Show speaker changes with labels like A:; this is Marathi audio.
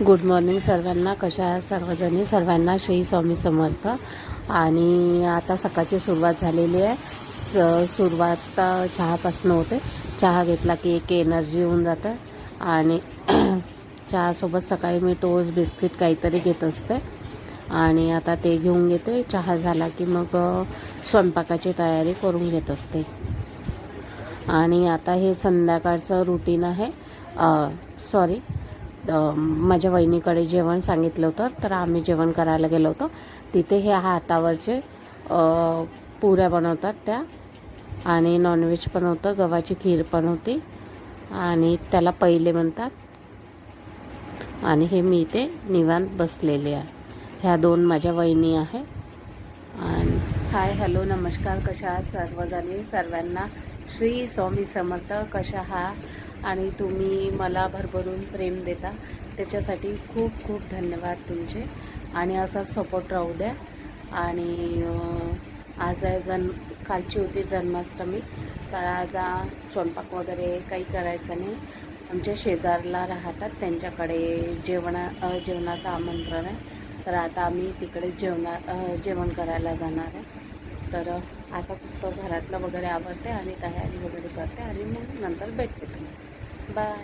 A: गुड मॉर्निंग सर्वांना. कशा आहात सर्वजणी? सर्वांना श्री स्वामी समर्थ. आणि आता सकाळची सुरुवात झालेली आहे. सुरुवात चहापासून होते. चहा घेतला की एक एनर्जी होऊन जातं. आणि चहासोबत सकाळी मी टोस्ट बिस्किट काहीतरी घेत असते. आणि आता ते घेऊन घेते. चहा झाला की मग स्वयंपाकाची तयारी करून घेत असते. आणि आता हे संध्याकाळचं रुटीन आहे. सॉरी, माझ्या वहिनीकडे जेवण सांगितलं होतं, तर आम्ही जेवण करायला गेलो होतो. तिथे हे हातावरचे पुऱ्या बनवतात त्या, आणि नॉनव्हेज पण होतं, गव्हाची खीर पण होती, आणि त्याला पहिले म्हणतात. आणि हे मी इथे निवांत बसलेले आहे. ह्या दोन माझ्या वहिनी आहे. आणि हाय, हॅलो, नमस्कार. कशा आहात सर्वजणी? सर्वांना श्री स्वामी समर्थ. कशा आहात? आणि तुम्ही मला भरभरून प्रेम देता, त्याच्यासाठी खूप खूप धन्यवाद तुमचे. आणि असाच सपोर्ट राहू द्या. आणि आज आहे कालची होती जन्माष्टमी, तर आज स्वयंपाक वगैरे काही करायचं नाही. आमच्या शेजारला राहतात, त्यांच्याकडे जेवणाचं आमंत्रण आहे. तर आता आम्ही तिकडे जेवण करायला जाणार आहे. तर आता फक्त घरातलं वगैरे आवरते आणि तयारी वगैरे करते, आणि मग नंतर भेटते तुम्ही. बाय.